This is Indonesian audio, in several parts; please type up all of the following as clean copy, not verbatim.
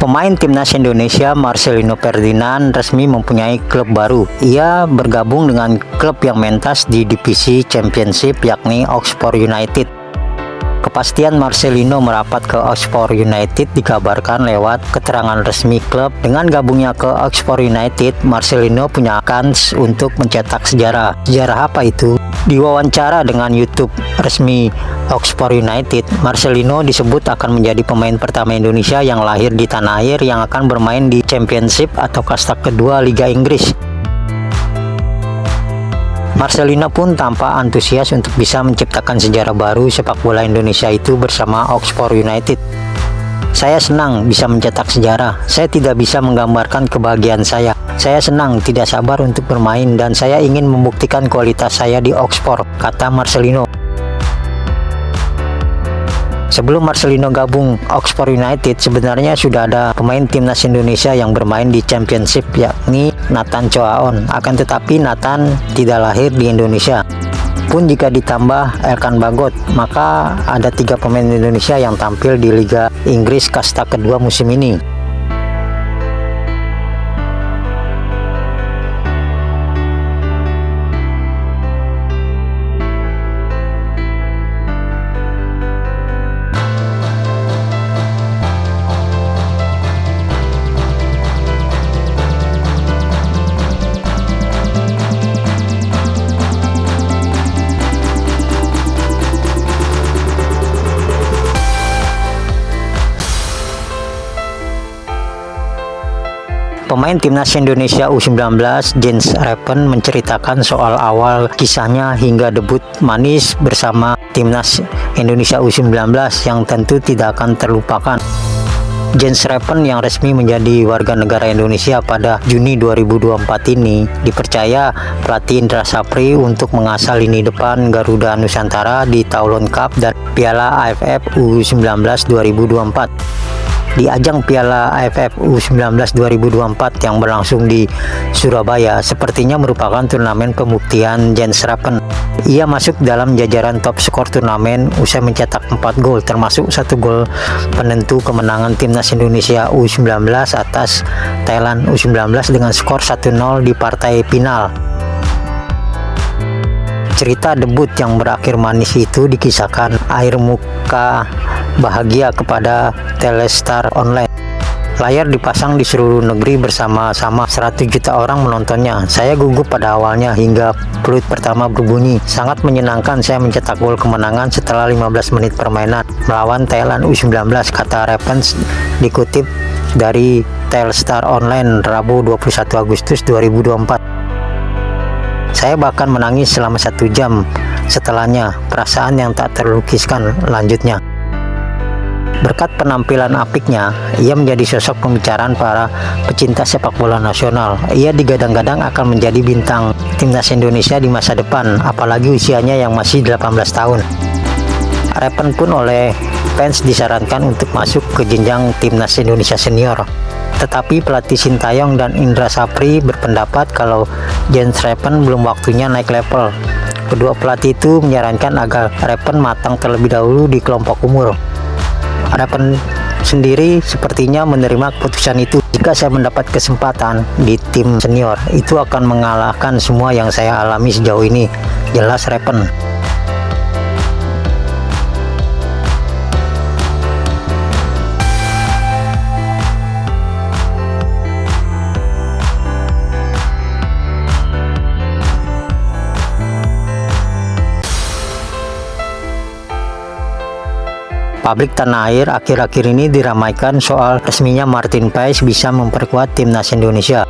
Pemain timnas Indonesia Marcelino Ferdinand resmi mempunyai klub baru. Ia bergabung dengan klub yang mentas di divisi Championship yakni Oxford United. Kepastian Marcelino merapat ke Oxford United dikabarkan lewat keterangan resmi klub. Dengan gabungnya ke Oxford United, Marcelino punya kans untuk mencetak sejarah. Sejarah apa itu? Di wawancara dengan YouTube resmi Oxford United, Marcelino disebut akan menjadi pemain pertama Indonesia yang lahir di tanah air yang akan bermain di Championship atau kasta kedua Liga Inggris. Marcelino pun tampak antusias untuk bisa menciptakan sejarah baru sepak bola Indonesia itu bersama Oxford United. Saya senang bisa mencetak sejarah. Saya tidak bisa menggambarkan kebahagiaan saya. Saya senang, tidak sabar untuk bermain, dan saya ingin membuktikan kualitas saya di Oxford, kata Marcelino. Sebelum Marcelino gabung Oxford United, sebenarnya sudah ada pemain timnas Indonesia yang bermain di Championship yakni Nathan Choaon. Akan tetapi Nathan tidak lahir di Indonesia. Pun jika ditambah Elkan Bagot, maka ada 3 pemain Indonesia yang tampil di Liga Inggris kasta kedua musim ini. Pemain timnas Indonesia U19 Jens Repen menceritakan soal awal kisahnya hingga debut manis bersama timnas Indonesia U19 yang tentu tidak akan terlupakan. Jens Repen yang resmi menjadi warga negara Indonesia pada Juni 2024 ini dipercaya pelatih Indra Sapri untuk mengasah lini depan Garuda Nusantara di Toulon Cup dan Piala AFF U19 2024. Di ajang Piala AFF U19 2024 yang berlangsung di Surabaya sepertinya merupakan turnamen pembuktian Jens Repen. Ia masuk dalam jajaran top skor turnamen usai mencetak 4 gol termasuk 1 gol penentu kemenangan timnas Indonesia U19 atas Thailand U19 dengan skor 1-0 di partai final. Cerita debut yang berakhir manis itu dikisahkan air muka bahagia kepada Telestar Online. Layar dipasang di seluruh negeri bersama-sama 100 juta orang menontonnya. Saya gugup pada awalnya hingga peluit pertama berbunyi. Sangat menyenangkan saya mencetak gol kemenangan setelah 15 menit permainan melawan Thailand U19, kata Repens dikutip dari Telstar Online Rabu 21 Agustus 2024. Saya bahkan menangis selama 1 jam setelahnya, perasaan yang tak terlukiskan, lanjutnya. Berkat penampilan apiknya, ia menjadi sosok pembicaraan para pecinta sepak bola nasional. Ia digadang-gadang akan menjadi bintang timnas Indonesia di masa depan, apalagi usianya yang masih 18 tahun. Repen pun oleh fans disarankan untuk masuk ke jenjang timnas Indonesia senior. Tetapi pelatih Sintayong dan Indra Sapri berpendapat kalau Jens Repen belum waktunya naik level. Kedua pelatih itu menyarankan agar Repen matang terlebih dahulu di kelompok umur. Repen sendiri sepertinya menerima keputusan itu. Jika saya mendapat kesempatan di tim senior, itu akan mengalahkan semua yang saya alami sejauh ini, jelas Repen. Publik tanah air akhir-akhir ini diramaikan soal resminya Martin Paes bisa memperkuat timnas Indonesia.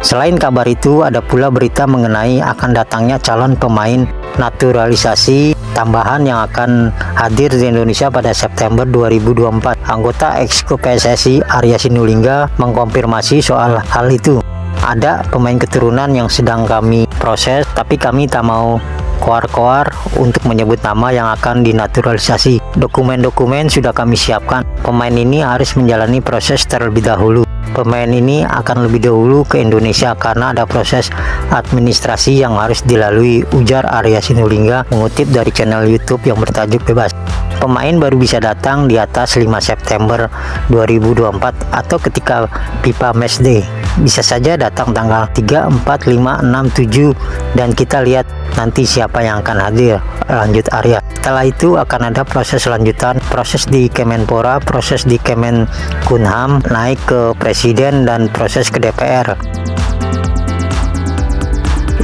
Selain kabar itu, ada pula berita mengenai akan datangnya calon pemain naturalisasi tambahan yang akan hadir di Indonesia pada September 2024. Anggota Exco PSSI Arya Sinulinga mengkonfirmasi soal hal itu. Ada pemain keturunan yang sedang kami proses, tapi kami tak mau koar-koar untuk menyebut nama yang akan dinaturalisasi. Dokumen-dokumen sudah kami siapkan. Pemain ini harus menjalani proses terlebih dahulu. Pemain ini akan lebih dahulu ke Indonesia karena ada proses administrasi yang harus dilalui, ujar Arya Sinulinga mengutip dari channel YouTube yang bertajuk Bebas. pemain baru bisa datang di atas 5 September 2024 atau ketika FIFA Matchday. Bisa saja datang tanggal 3, 4, 5, 6, 7 dan kita lihat nanti siapa yang akan hadir, lanjut Arya. Setelah itu akan ada proses lanjutan, proses di Kemenpora, proses di Kemenkumham, naik ke Presiden dan proses ke DPR.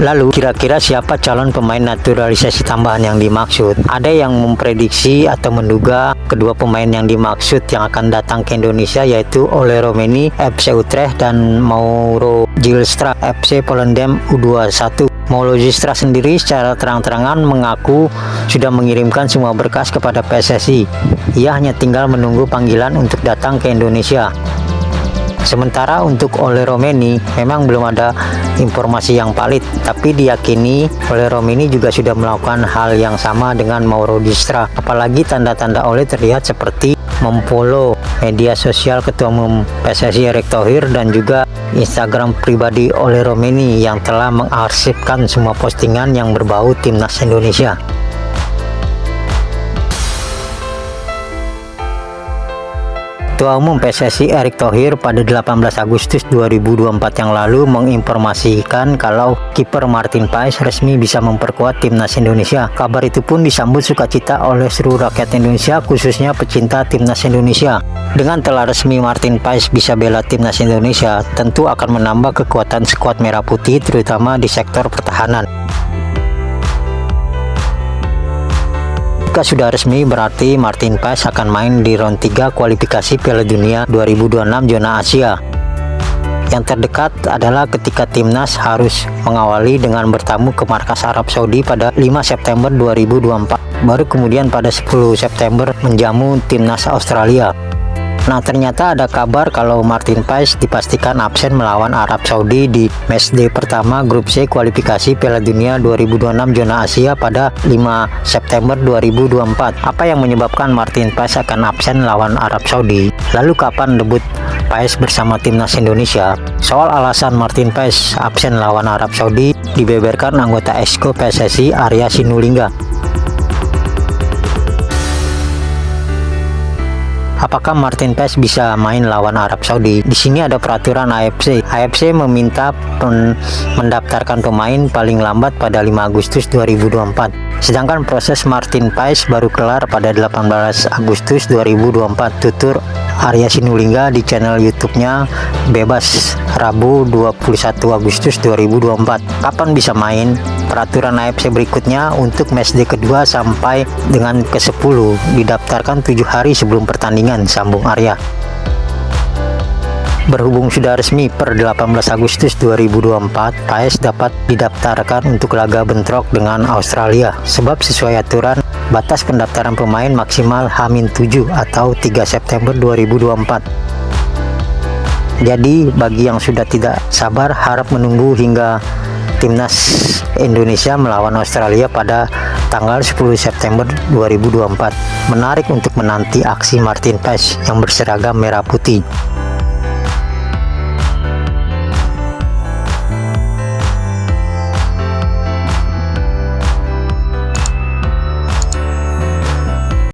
Lalu kira-kira siapa calon pemain naturalisasi tambahan yang dimaksud? Ada yang memprediksi atau menduga kedua pemain yang dimaksud yang akan datang ke Indonesia yaitu Ole Romeni FC Utrecht dan Mauro Zylstra FC Volendam U21. Mauro Zylstra sendiri secara terang-terangan mengaku sudah mengirimkan semua berkas kepada PSSI. Ia hanya tinggal menunggu panggilan untuk datang ke Indonesia. Sementara untuk Ole Romeni memang belum ada informasi yang valid, tapi diyakini Ole Romeni juga sudah melakukan hal yang sama dengan Mauro Zylstra. Apalagi tanda-tanda Ole terlihat seperti memfollow media sosial Ketua Umum PSSI Erick Thohir dan juga Instagram pribadi Ole Romeni yang telah mengarsipkan semua postingan yang berbau timnas Indonesia. Ketua Umum PSSI Erick Thohir pada 18 Agustus 2024 yang lalu menginformasikan kalau kiper Martin Paes resmi bisa memperkuat timnas Indonesia. Kabar itu pun disambut sukacita oleh seluruh rakyat Indonesia, khususnya pecinta timnas Indonesia. Dengan telah resmi Martin Paes bisa bela timnas Indonesia, tentu akan menambah kekuatan skuad merah putih terutama di sektor pertahanan. Jika sudah resmi berarti Martin Paes akan main di round 3 kualifikasi Piala Dunia 2026 zona Asia. Yang terdekat adalah ketika timnas harus mengawali dengan bertamu ke markas Arab Saudi pada 5 September 2024. Baru kemudian pada 10 September menjamu timnas Australia. Nah, ternyata ada kabar kalau Martin Paes dipastikan absen melawan Arab Saudi di matchday pertama grup C kualifikasi Piala Dunia 2026 zona Asia pada 5 September 2024. Apa yang menyebabkan Martin Paes akan absen lawan Arab Saudi? Lalu kapan debut Paes bersama timnas Indonesia? Soal alasan Martin Paes absen lawan Arab Saudi dibeberkan anggota Exco PSSI Arya Sinulinga. Apakah Martin Paes bisa main lawan Arab Saudi? Di sini ada peraturan AFC. AFC meminta mendaftarkan pemain paling lambat pada 5 Agustus 2024. Sedangkan proses Martin Paes baru kelar pada 18 Agustus 2024. Tutur Arya Sinulinga di channel YouTube-nya Bebas Rabu 21 Agustus 2024. Kapan bisa main? Peraturan AFC berikutnya untuk matchday kedua sampai dengan ke-10 didaftarkan 7 hari sebelum pertandingan, sambung Arya. Berhubung sudah resmi per 18 Agustus 2024, Paes dapat didaftarkan untuk laga bentrok dengan Australia. Sebab sesuai aturan, batas pendaftaran pemain maksimal H-7 atau 3 September 2024. Jadi bagi yang sudah tidak sabar harap menunggu hingga timnas Indonesia melawan Australia pada tanggal 10 September 2024. Menarik untuk menanti aksi Martin Paes yang berseragam merah putih.